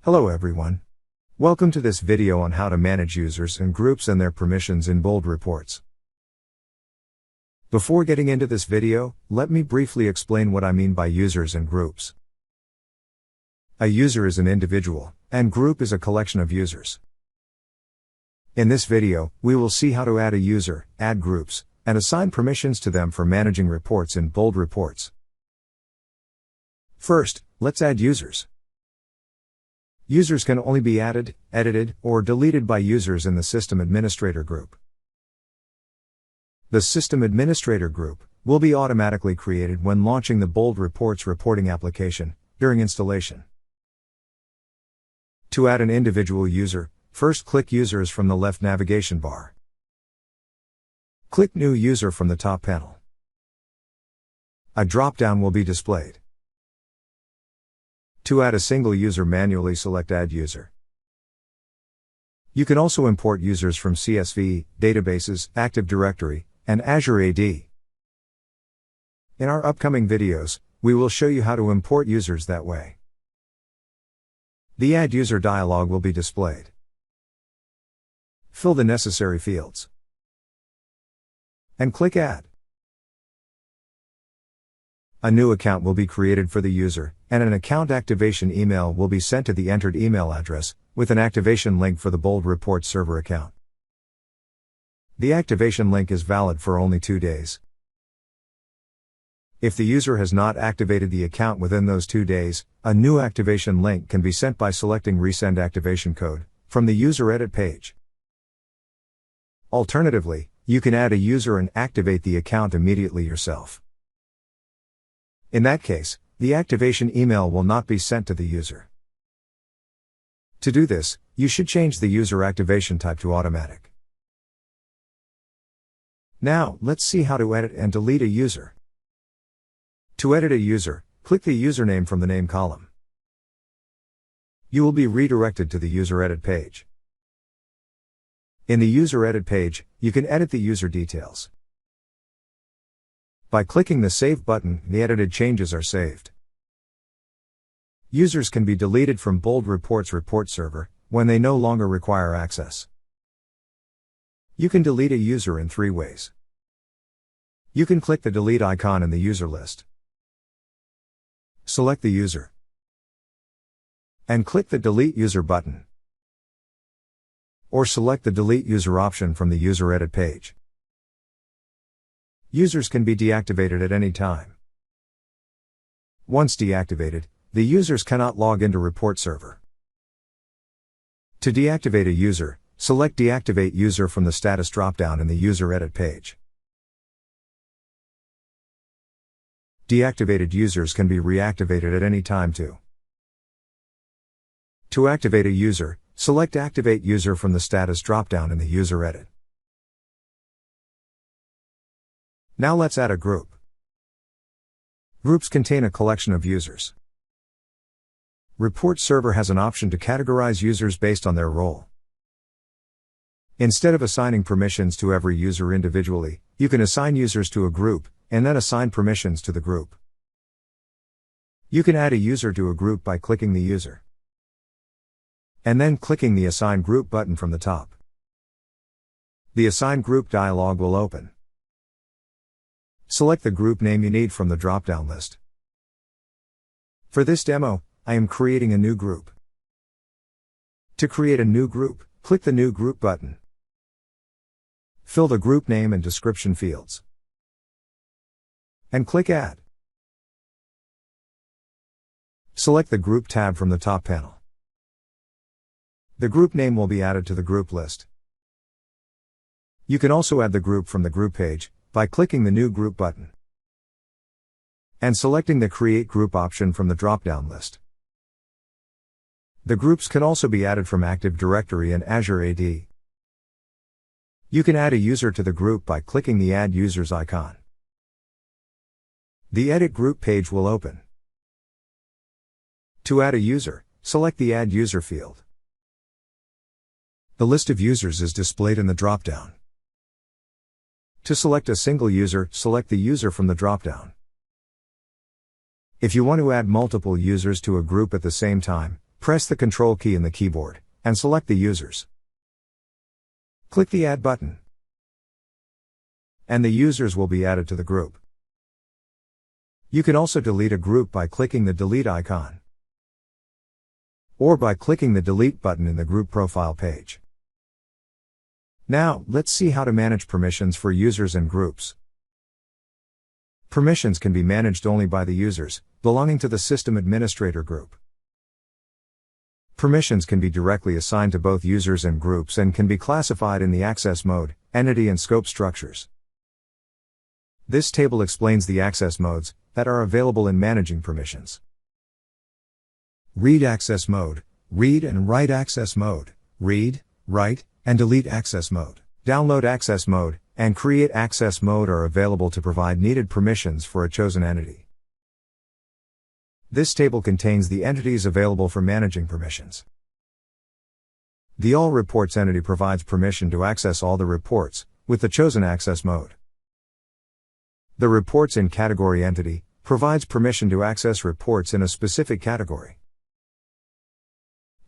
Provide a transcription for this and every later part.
Hello everyone. Welcome to this video on how to manage users and groups and their permissions in bold reports. Before getting into this video, let me briefly explain what I mean by users and groups. A user is an individual, and group is a collection of users. In this video, we will see how to add a user, add groups, and assign permissions to them for managing reports in bold reports. First, let's add users. Users can only be added, edited, or deleted by users in the System Administrator group. The System Administrator group will be automatically created when launching the Bold Reports reporting application, during installation. To add an individual user, first click Users from the left navigation bar. Click New User from the top panel. A drop-down will be displayed. To add a single user, manually select Add User. You can also import users from CSV, databases, Active Directory, and Azure AD. In our upcoming videos, we will show you how to import users that way. The Add User dialog will be displayed. Fill the necessary fields. And click Add. A new account will be created for the user, and an account activation email will be sent to the entered email address, with an activation link for the Bold Reports server account. The activation link is valid for only 2 days. If the user has not activated the account within those 2 days, a new activation link can be sent by selecting Resend Activation Code from the User Edit page. Alternatively, you can add a user and activate the account immediately yourself. In that case, the activation email will not be sent to the user. To do this, you should change the user activation type to automatic. Now, let's see how to edit and delete a user. To edit a user, click the username from the name column. You will be redirected to the User Edit page. In the User Edit page, you can edit the user details. By clicking the Save button, the edited changes are saved. Users can be deleted from Bold Reports report server when they no longer require access. You can delete a user in 3 ways. You can click the delete icon in the user list. Select the user. And click the Delete User button. Or select the Delete User option from the User Edit page. Users can be deactivated at any time. Once deactivated, the users cannot log into report server. To deactivate a user, select Deactivate User from the status dropdown in the User Edit page. Deactivated users can be reactivated at any time too. To activate a user, select Activate User from the status dropdown in the User Edit. Now let's add a group. Groups contain a collection of users. Report server has an option to categorize users based on their role. Instead of assigning permissions to every user individually, you can assign users to a group, and then assign permissions to the group. You can add a user to a group by clicking the user, and then clicking the Assign Group button from the top. The Assign Group dialog will open. Select the group name you need from the drop-down list. For this demo, I am creating a new group. To create a new group, click the New Group button. Fill the group name and description fields. And click Add. Select the Group tab from the top panel. The group name will be added to the group list. You can also add the group from the group page, by clicking the New Group button and selecting the Create Group option from the drop-down list. The groups can also be added from Active Directory and Azure AD. You can add a user to the group by clicking the Add Users icon. The Edit Group page will open. To add a user, select the Add User field. The list of users is displayed in the drop-down. To select a single user, select the user from the drop-down. If you want to add multiple users to a group at the same time, press the Control key in the keyboard, and select the users. Click the Add button. And the users will be added to the group. You can also delete a group by clicking the Delete icon, or by clicking the Delete button in the group profile page. Now, let's see how to manage permissions for users and groups. Permissions can be managed only by the users, belonging to the System Administrator group. Permissions can be directly assigned to both users and groups and can be classified in the access mode, entity and scope structures. This table explains the access modes that are available in managing permissions. Read access mode, read and write access mode, read, write, and delete access mode, download access mode, and create access mode are available to provide needed permissions for a chosen entity. This table contains the entities available for managing permissions. The All Reports entity provides permission to access all the reports, with the chosen access mode. The Reports in Category entity provides permission to access reports in a specific category.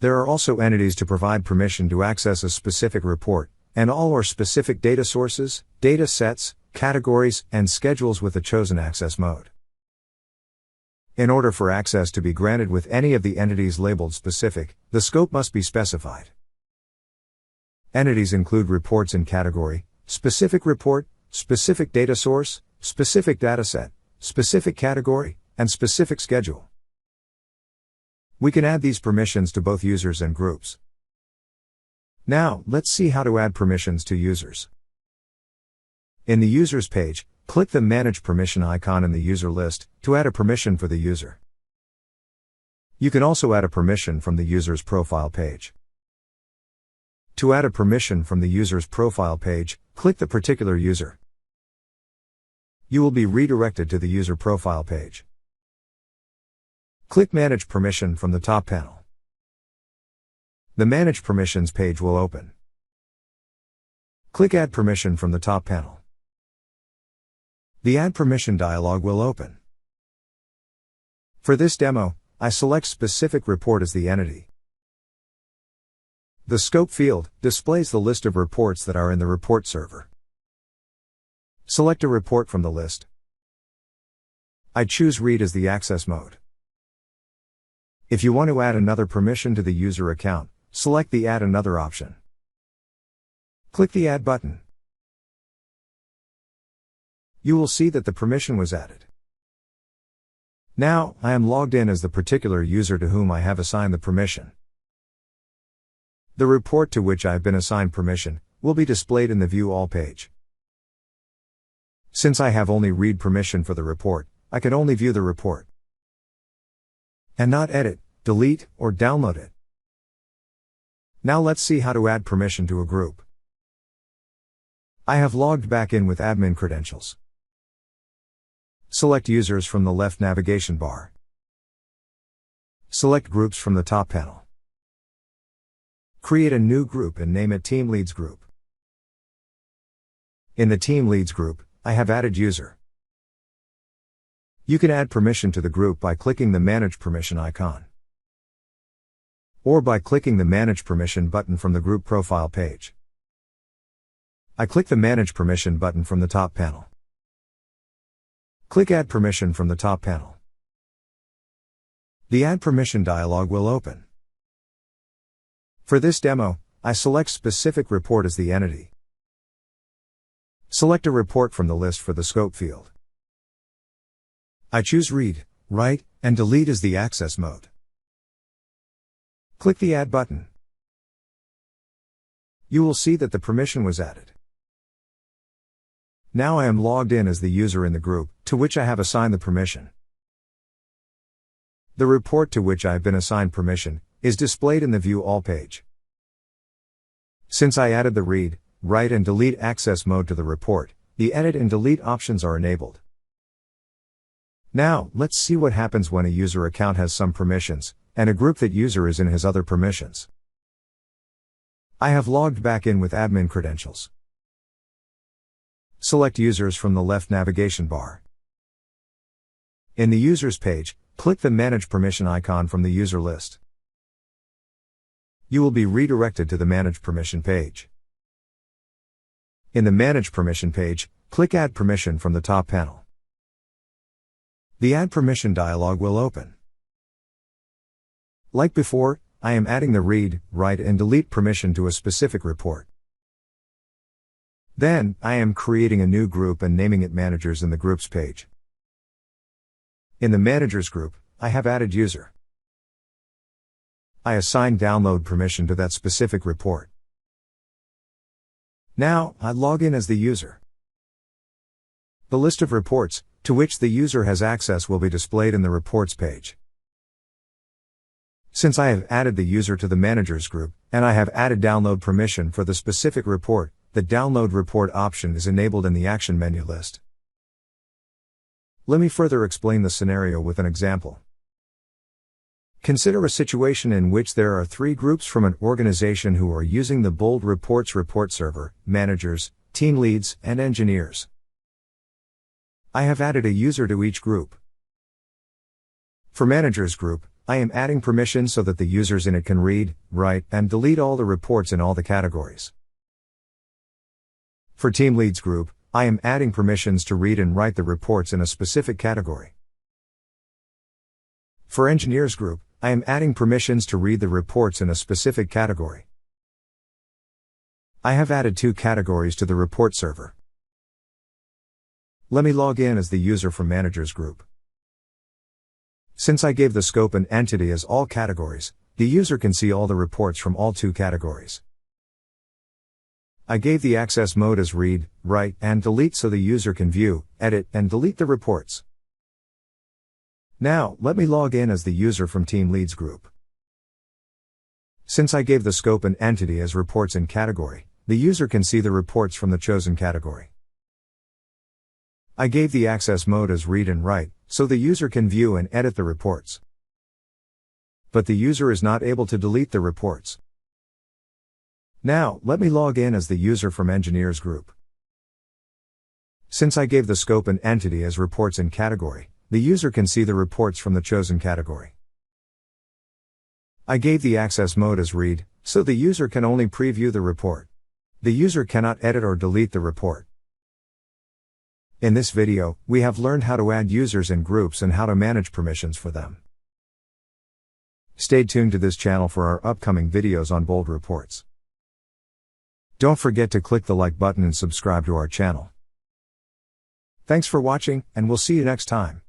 There are also entities to provide permission to access a specific report, and all or specific data sources, data sets, categories, and schedules with the chosen access mode. In order for access to be granted with any of the entities labeled specific, the scope must be specified. Entities include reports in category, specific report, specific data source, specific dataset, specific category, and specific schedule. We can add these permissions to both users and groups. Now, let's see how to add permissions to users. In the Users page, click the Manage Permission icon in the user list to add a permission for the user. You can also add a permission from the user's profile page. To add a permission from the user's profile page, click the particular user. You will be redirected to the user profile page. Click Manage Permission from the top panel. The Manage Permissions page will open. Click Add Permission from the top panel. The Add Permission dialog will open. For this demo, I select Specific Report as the entity. The Scope field displays the list of reports that are in the report server. Select a report from the list. I choose Read as the access mode. If you want to add another permission to the user account, select the Add Another option. Click the Add button. You will see that the permission was added. Now, I am logged in as the particular user to whom I have assigned the permission. The report to which I have been assigned permission will be displayed in the View All page. Since I have only read permission for the report, I can only view the report and not edit, delete, or download it. Now let's see how to add permission to a group. I have logged back in with admin credentials. Select Users from the left navigation bar. Select Groups from the top panel. Create a new group and name it Team Leads Group. In the Team Leads group, I have added user. You can add permission to the group by clicking the Manage Permission icon, or by clicking the Manage Permission button from the group profile page. I click the Manage Permission button from the top panel. Click Add Permission from the top panel. The Add Permission dialog will open. For this demo, I select Specific Report as the entity. Select a report from the list for the Scope field. I choose Read, Write, and Delete as the access mode. Click the Add button. You will see that the permission was added. Now I am logged in as the user in the group, to which I have assigned the permission. The report to which I have been assigned permission is displayed in the View All page. Since I added the Read, Write, and Delete access mode to the report, the Edit and Delete options are enabled. Now, let's see what happens when a user account has some permissions, and a group that user is in has other permissions. I have logged back in with admin credentials. Select Users from the left navigation bar. In the Users page, click the Manage Permission icon from the user list. You will be redirected to the Manage Permission page. In the Manage Permission page, click Add Permission from the top panel. The Add Permission dialog will open. Like before, I am adding the Read, Write and Delete permission to a specific report. Then, I am creating a new group and naming it Managers in the Groups page. In the Managers group, I have added User. I assign download permission to that specific report. Now, I log in as the user. The list of reports, to which the user has access, will be displayed in the Reports page. Since I have added the user to the Managers group, and I have added download permission for the specific report, the Download Report option is enabled in the Action menu list. Let me further explain the scenario with an example. Consider a situation in which there are 3 groups from an organization who are using the Bold Reports report server: managers, team leads, and engineers. I have added a user to each group. For Managers group, I am adding permission so that the users in it can read, write, and delete all the reports in all the categories. For Team Leads group, I am adding permissions to read and write the reports in a specific category. For Engineers group, I am adding permissions to read the reports in a specific category. I have added 2 categories to the report server. Let me log in as the user from Managers group. Since I gave the scope and entity as all categories, the user can see all the reports from all 2 categories. I gave the access mode as Read, Write, and Delete so the user can view, edit, and delete the reports. Now, let me log in as the user from Team Leads group. Since I gave the scope and entity as Reports in category, the user can see the reports from the chosen category. I gave the access mode as Read and Write, so the user can view and edit the reports. But the user is not able to delete the reports. Now, let me log in as the user from Engineers group. Since I gave the scope and entity as Reports in category, the user can see the reports from the chosen category. I gave the access mode as Read, so the user can only preview the report. The user cannot edit or delete the report. In this video, we have learned how to add users in groups and how to manage permissions for them. Stay tuned to this channel for our upcoming videos on Bold Reports. Don't forget to click the like button and subscribe to our channel. Thanks for watching, and we'll see you next time.